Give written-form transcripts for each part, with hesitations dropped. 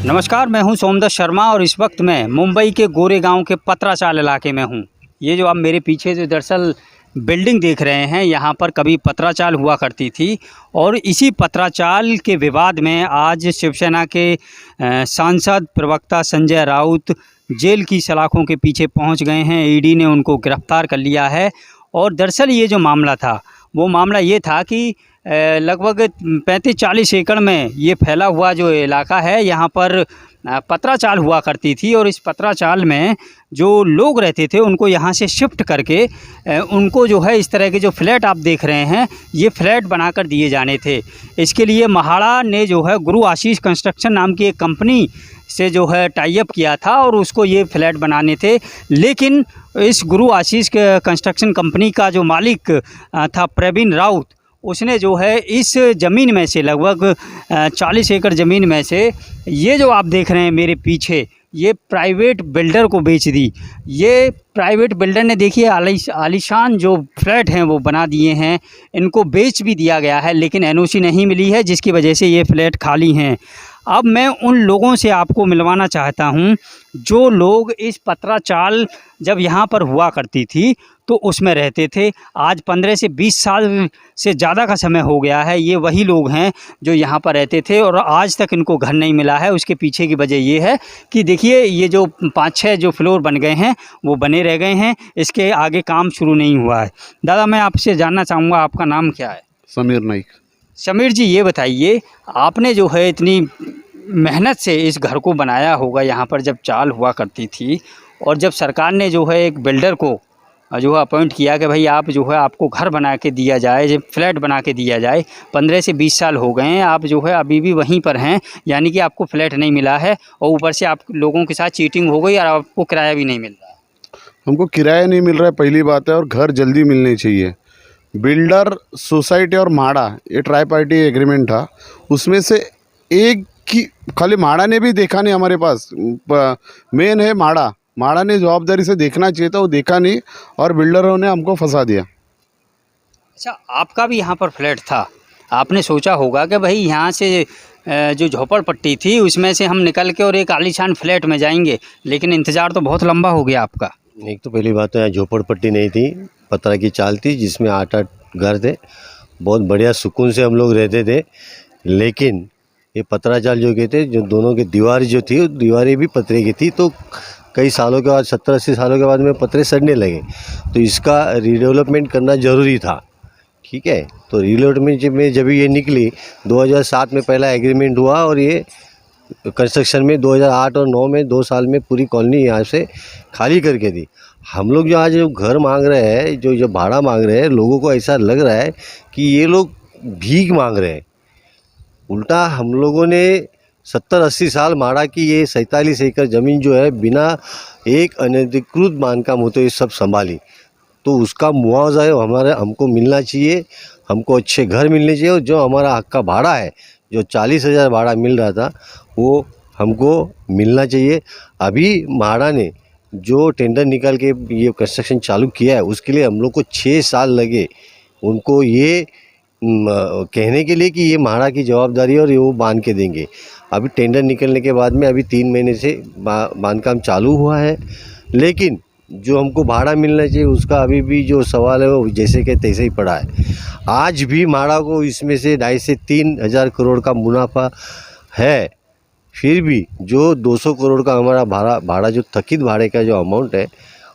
नमस्कार, मैं हूं सोमदत्त शर्मा और इस वक्त मैं मुंबई के गोरेगांव के पत्राचाल इलाके में हूं। ये जो आप मेरे पीछे जो दरअसल बिल्डिंग देख रहे हैं, यहाँ पर कभी पत्राचाल हुआ करती थी और इसी पत्राचाल के विवाद में आज शिवसेना के सांसद प्रवक्ता संजय राउत जेल की सलाखों के पीछे पहुँच गए हैं। ईडी ने उनको गिरफ्तार कर लिया है और दरअसल ये जो मामला था वो मामला ये था कि लगभग 35-40 एकड़ में ये फैला हुआ जो इलाका है, यहाँ पर पत्राचाल हुआ करती थी और इस पत्राचाल में जो लोग रहते थे उनको यहाँ से शिफ्ट करके उनको जो है इस तरह के जो फ्लैट आप देख रहे हैं ये फ्लैट बनाकर दिए जाने थे। इसके लिए महाड़ा ने जो है गुरु आशीष कंस्ट्रक्शन नाम की एक कंपनी से जो है टाई अप किया था और उसको ये फ्लैट बनाने थे। लेकिन इस गुरु आशीष कंस्ट्रक्शन कंपनी का जो मालिक था प्रवीण राउत, उसने जो है इस ज़मीन में से लगभग 40 एकड़ ज़मीन में से ये जो आप देख रहे हैं मेरे पीछे, ये प्राइवेट बिल्डर को बेच दी। ये प्राइवेट बिल्डर ने देखिए आलीशान जो फ्लैट हैं वो बना दिए हैं, इनको बेच भी दिया गया है लेकिन एनओसी नहीं मिली है, जिसकी वजह से ये फ्लैट खाली हैं। अब मैं उन लोगों से आपको मिलवाना चाहता हूं जो लोग इस पत्राचाल जब यहाँ पर हुआ करती थी तो उसमें रहते थे। आज 15 से 20 साल से ज़्यादा का समय हो गया है, ये वही लोग हैं जो यहाँ पर रहते थे और आज तक इनको घर नहीं मिला है। उसके पीछे की वजह ये है कि देखिए ये जो 5-6 जो फ्लोर बन गए हैं वो बने रह गए हैं, इसके आगे काम शुरू नहीं हुआ है। दादा, मैं आपसे जानना चाहूँगा आपका नाम क्या है? समीर नाइक। समीर जी, ये बताइए आपने जो है इतनी मेहनत से इस घर को बनाया होगा यहाँ पर जब चाल हुआ करती थी, और जब सरकार ने जो है एक बिल्डर को जो है अपॉइंट किया कि भाई आप जो है आपको घर बना के दिया जाए, जब फ्लैट बना के दिया जाए, 15 से 20 साल हो गए हैं, आप जो है अभी भी वहीं पर हैं, यानी कि आपको फ्लैट नहीं मिला है और ऊपर से आप लोगों के साथ चीटिंग हो गई और आपको किराया भी नहीं मिल रहा है। हमको किराया नहीं मिल रहा है, पहली बात है, और घर जल्दी मिलनी चाहिए। बिल्डर, सोसाइटी और माड़ा, ये ट्राई पार्टी एग्रीमेंट था, उसमें से एक की खाली माड़ा ने भी देखा नहीं हमारे पास। मेन है माड़ा ने जवाबदारी से देखना चाहिए था, वो देखा नहीं और बिल्डरों ने हमको फंसा दिया। अच्छा, आपका भी यहाँ पर फ्लैट था, आपने सोचा होगा कि भाई यहाँ से जो झोपड़पट्टी थी उसमें से हम निकल के और एक आलीशान फ्लैट में जाएंगे, लेकिन इंतज़ार तो बहुत लंबा हो गया आपका। एक तो पहली बात तो यहाँ झोपड़पट्टी नहीं थी, पत्थर की चाल थी जिसमें 8-8 घर थे, बहुत बढ़िया सुकून से हम लोग रहते थे। लेकिन ये पत्राचाल जो कहते, जो दोनों की दीवार जो थी, दीवारें भी पत्थर की थी, तो कई सालों के बाद 70-80 सालों के बाद में पत्थर सड़ने लगे, तो इसका रीडेवलपमेंट करना ज़रूरी था। ठीक है, तो रीडेवलपमेंट में जब ये निकली 2007 में पहला एग्रीमेंट हुआ और ये कंस्ट्रक्शन में 2008 और 9 में 2 साल में पूरी कॉलोनी यहाँ से खाली करके दी। हम लोग जो आज जो घर मांग रहे हैं, जो भाड़ा मांग रहे हैं, लोगों को ऐसा लग रहा है कि ये लोग भीख मांग रहे हैं। उल्टा हम लोगों ने 70-80 साल माड़ा की ये 47 एकड़ ज़मीन जो है बिना एक अनधिकृत बांधकाम होते ये सब संभाली, तो उसका मुआवजा है हमको मिलना चाहिए। हमको अच्छे घर मिलने चाहिए और जो हमारा हक का भाड़ा है, जो 40,000 भाड़ा मिल रहा था, वो हमको मिलना चाहिए। अभी माड़ा ने जो टेंडर निकाल के ये कंस्ट्रक्शन चालू किया है, उसके लिए हम लोग को 6 साल लगे उनको ये कहने के लिए कि ये माड़ा की जवाबदारी है और ये वो बांध के देंगे। अभी टेंडर निकलने के बाद में अभी 3 महीने से बांधकाम चालू हुआ है, लेकिन जो हमको भाड़ा मिलना चाहिए उसका अभी भी जो सवाल है वो जैसे के तैसे ही पड़ा है। आज भी माड़ा को इसमें से 2.5 से 3 हज़ार करोड़ का मुनाफा है, फिर भी जो 200 करोड़ का हमारा भाड़ा जो थकित भाड़े का जो अमाउंट है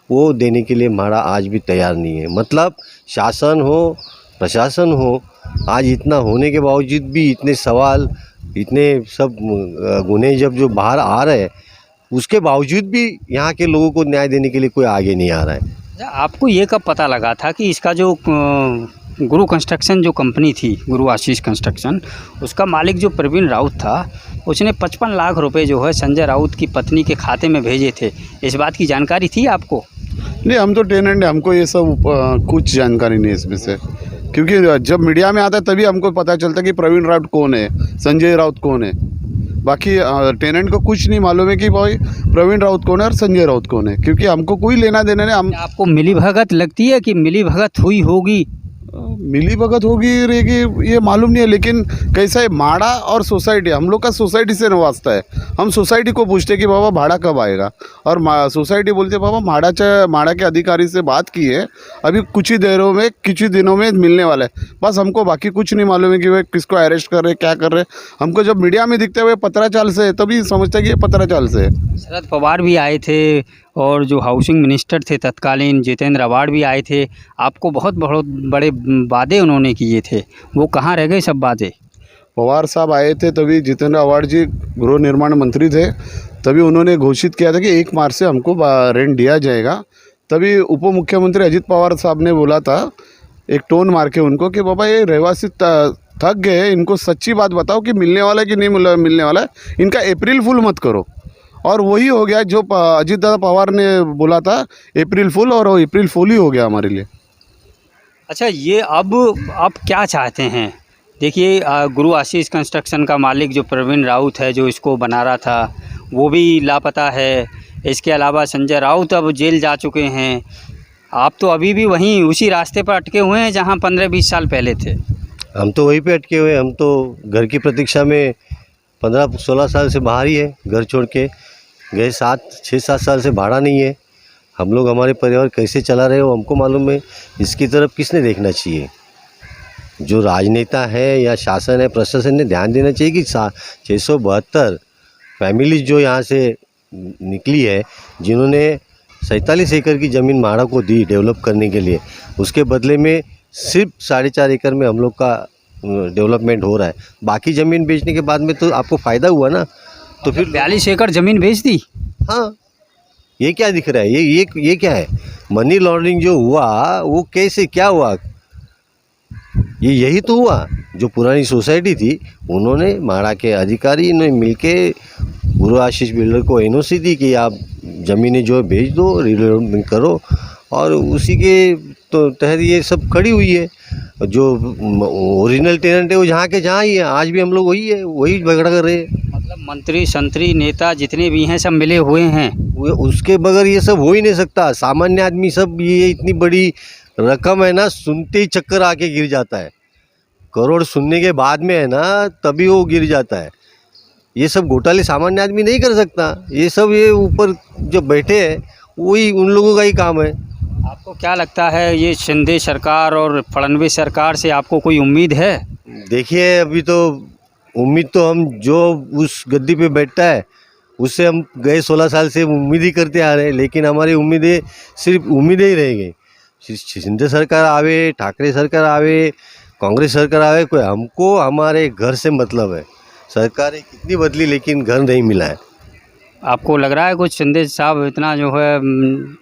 वो देने के लिए माड़ा आज भी तैयार नहीं है। मतलब शासन हो, प्रशासन हो, आज इतना होने के बावजूद भी इतने सवाल, इतने सब गुने जब जो बाहर आ रहे हैं, उसके बावजूद भी यहाँ के लोगों को न्याय देने के लिए कोई आगे नहीं आ रहा है। आपको ये कब पता लगा था कि इसका जो गुरु कंस्ट्रक्शन जो कंपनी थी, गुरु आशीष कंस्ट्रक्शन, उसका मालिक जो प्रवीण राउत था, उसने 55 लाख रुपए जो है संजय राउत की पत्नी के खाते में भेजे थे, इस बात की जानकारी थी आपको? नहीं, हम तो टेनेंट हैं, हमको ये सब कुछ जानकारी नहीं इसमें से, क्योंकि जब मीडिया में आता है तभी हमको पता चलता है कि प्रवीण राउत कौन है, संजय राउत कौन है। बाकी टेनेंट को कुछ नहीं मालूम है कि भाई प्रवीण राउत कौन है और संजय राउत कौन है, क्योंकि हमको कोई लेना देना नहीं। हम आपको मिली भगत लगती है कि मिली भगत हुई होगी? मिली भगत होगी रहेगी ये मालूम नहीं है, लेकिन कैसा है माड़ा और सोसाइटी, हम लोग का सोसाइटी से वास्ता है। हम सोसाइटी को पूछते कि बाबा भाड़ा कब आएगा, और सोसाइटी बोलते बाबा माड़ा के अधिकारी से बात की है, अभी कुछ ही देरों में कुछ ही दिनों में मिलने वाला है। बस हमको बाकी कुछ नहीं मालूम है कि वे किसको अरेस्ट कर रहे क्या कर रहे। हमको जब मीडिया में दिखते हुए पत्राचाल से है तभी समझते हैं कि ये पत्राचाल से है। शरद पवार भी आए थे और जो हाउसिंग मिनिस्टर थे तत्कालीन जितेंद्र आवाड़ भी आए थे, आपको बहुत बहुत बड़े वादे उन्होंने किए थे, वो कहाँ रह गए सब वादे? पवार साहब आए थे तभी जितेंद्र आवाड़ जी गृह निर्माण मंत्री थे, तभी उन्होंने घोषित किया था कि 1 मार्च से हमको रेंट दिया जाएगा। तभी उप मुख्यमंत्री अजित पवार साहब ने बोला था एक टोन मार के उनको कि बाबा ये रहवासी थक गए, इनको सच्ची बात बताओ कि मिलने वाला है कि नहीं मिलने वाला है, इनका अप्रैल फूल मत करो। और वही हो गया जो अजित दादा पवार ने बोला था, अप्रैल फूल, और अप्रैल फूल ही हो गया हमारे लिए। अच्छा, ये अब आप क्या चाहते हैं? देखिए, गुरु आशीष कंस्ट्रक्शन का मालिक जो प्रवीण राउत है जो इसको बना रहा था वो भी लापता है। इसके अलावा संजय राउत अब जेल जा चुके हैं। आप तो अभी भी वहीं उसी रास्ते पर अटके हुए हैं जहां 15-20 साल पहले थे। हम तो वहीं पे अटके हुए हैं। हम तो घर की प्रतीक्षा में 15-16 साल से बाहर ही है, घर छोड़ के गए। 6-7 साल से भाड़ा नहीं है। हम लोग हमारे परिवार कैसे चला रहे हो हमको मालूम है। इसकी तरफ किसने देखना चाहिए? जो राजनेता है या शासन है, प्रशासन ने ध्यान देना चाहिए कि 672 फैमिलीज जो यहाँ से निकली है, जिन्होंने 47 एकड़ की ज़मीन म्हाड़ा को दी डेवलप करने के लिए, उसके बदले में सिर्फ 4.5 एकड़ में हम लोग का डेवलपमेंट हो रहा है। बाकी ज़मीन बेचने के बाद में तो आपको फ़ायदा हुआ ना, तो फिर 42 एकड़ ज़मीन बेच दी। हाँ, ये क्या दिख रहा है? ये क्या है? मनी लॉन्ड्रिंग जो हुआ वो कैसे क्या हुआ? यही तो हुआ। जो पुरानी सोसाइटी थी उन्होंने म्हाड़ा के अधिकारी ने मिलके गुरु आशीष बिल्डर को एनओसी दी कि आप ज़मीनें जो है बेच दो, रिडेवलपमेंट करो, और उसी के तो तहत ये सब खड़ी हुई है। जो ओरिजिनल टेनेंट है वो जहाँ के जहाँ ही है। आज भी हम लोग वही झगड़ा कर रहे हैं। मतलब मंत्री संतरी नेता जितने भी हैं सब मिले हुए हैं। उसके बगैर ये सब हो ही नहीं सकता। सामान्य आदमी सब, ये इतनी बड़ी रकम है ना, सुनते ही चक्कर आके गिर जाता है। करोड़ सुनने के बाद में है ना, तभी वो गिर जाता है। ये सब घोटाले सामान्य आदमी नहीं कर सकता। ये सब ये ऊपर जो बैठे हैं वही उन लोगों का ही काम है। आपको क्या लगता है ये शिंदे सरकार और फडणवीस सरकार से आपको कोई उम्मीद है? देखिए, अभी तो उम्मीद तो हम जो उस गद्दी पे बैठता है उससे हम गए 16 साल से उम्मीद ही करते आ रहे हैं, लेकिन हमारी उम्मीदें सिर्फ उम्मीदें ही रह गई। शिंदे सरकार आवे, ठाकरे सरकार आवे, कांग्रेस सरकार आवे, कोई हमको हमारे घर से मतलब है। सरकारें कितनी बदली लेकिन घर नहीं मिला है। आपको लग रहा है कुछ शिंदे साहब इतना जो है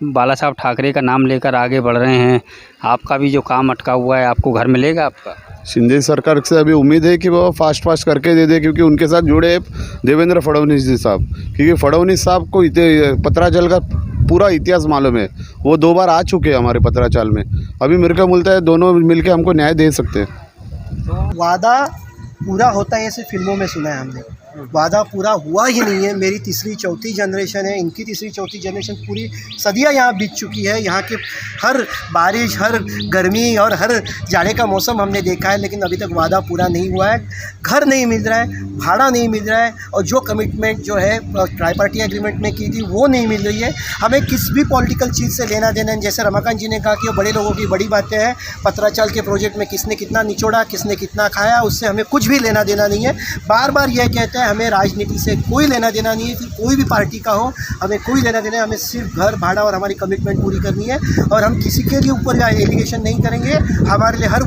बाला साहब ठाकरे का नाम लेकर आगे बढ़ रहे हैं, आपका भी जो काम अटका हुआ है आपको घर मिलेगा आपका? शिंदे सरकार से अभी उम्मीद है कि वो फास्ट करके दे दे, क्योंकि उनके साथ जुड़े देवेंद्र फडणवीस जी साहब। क्योंकि फडणवीस साहब को पत्राचाल का पूरा इतिहास मालूम है। वो 2 बार आ चुके हैं हमारे पत्राचाल में। अभी मेरे को मिलता है दोनों मिलके हमको न्याय दे सकते हैं। वादा पूरा होता है, ऐसे फिल्मों में सुना है हमने। वादा पूरा हुआ ही नहीं है। मेरी तीसरी चौथी जनरेशन है, इनकी तीसरी चौथी जनरेशन, पूरी सदियां यहाँ बीत चुकी है। यहाँ के हर बारिश, हर गर्मी और हर जाड़े का मौसम हमने देखा है, लेकिन अभी तक वादा पूरा नहीं हुआ है। घर नहीं मिल रहा है, भाड़ा नहीं मिल रहा है, और जो कमिटमेंट जो है ट्राईपार्टी एग्रीमेंट में की थी वो नहीं मिल रही है। हमें किस भी पॉलिटिकल चीज़ से लेना देना नहीं। जैसे रमाकांत जी ने कहा कि बड़े लोगों की बड़ी बातें हैं, पत्राचाल के प्रोजेक्ट में किसने कितना निचोड़ा, किसने कितना खाया, उससे हमें कुछ भी लेना देना नहीं है। बार बार यह कहते हैं हमें राजनीति से कोई लेना देना नहीं है, फिर कोई भी पार्टी का हो, हमें कोई लेना देना है। हमें सिर्फ घर, भाड़ा और हमारी कमिटमेंट पूरी करनी है, और हम किसी के लिए ऊपर एलिगेशन नहीं करेंगे। हमारे लिए हर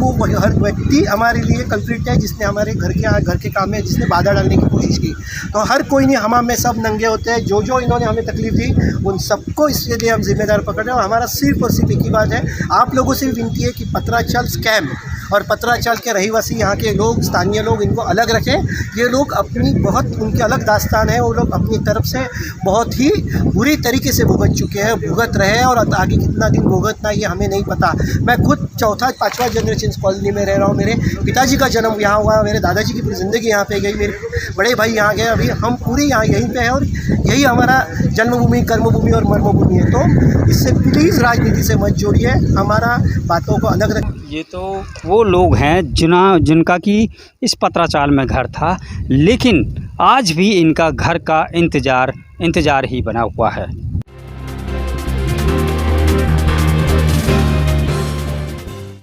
व्यक्ति हमारे लिए कल्प्रिट है जिसने हमारे घर के काम में जिसने बाधा डालने की कोशिश की। तो हर कोई नहीं, हम में सब नंगे होते हैं। जो इन्होंने हमें तकलीफ दी उन सबको इसके लिए हम जिम्मेदार पकड़ रहे हैं। और हमारा सिर्फ और सिर्फ एक ही बात है, आप लोगों से भी विनती है कि पत्राचाल स्कैम और पत्राचाल के रहीवासी, यहाँ के लोग, स्थानीय लोग, इनको अलग रखें। ये लोग अपनी बहुत, उनके अलग दास्तान है। वो लोग अपनी तरफ से बहुत ही बुरी तरीके से भुगत चुके हैं, भुगत रहे हैं, और आगे कितना दिन भुगतना ये हमें नहीं पता। मैं खुद 4-5वां जनरेशन इस कॉलोनी में रह रहा हूँ। मेरे पिताजी का जन्म यहाँ हुआ, मेरे दादाजी की पूरी ज़िंदगी यहाँ पे गई, मेरे बड़े भाई यहाँ गए, अभी हम पूरी यहाँ यहीं पे हैं, और यही हमारा जन्मभूमि, कर्मभूमि और मर्मभूमि है। तो इससे प्लीज़ राजनीति से मत जोड़िए, हमारा बातों को अलग रख। ये तो वो लोग हैं जिनका कि इस पत्राचाल में घर था, लेकिन आज भी इनका घर का इंतज़ार ही बना हुआ है।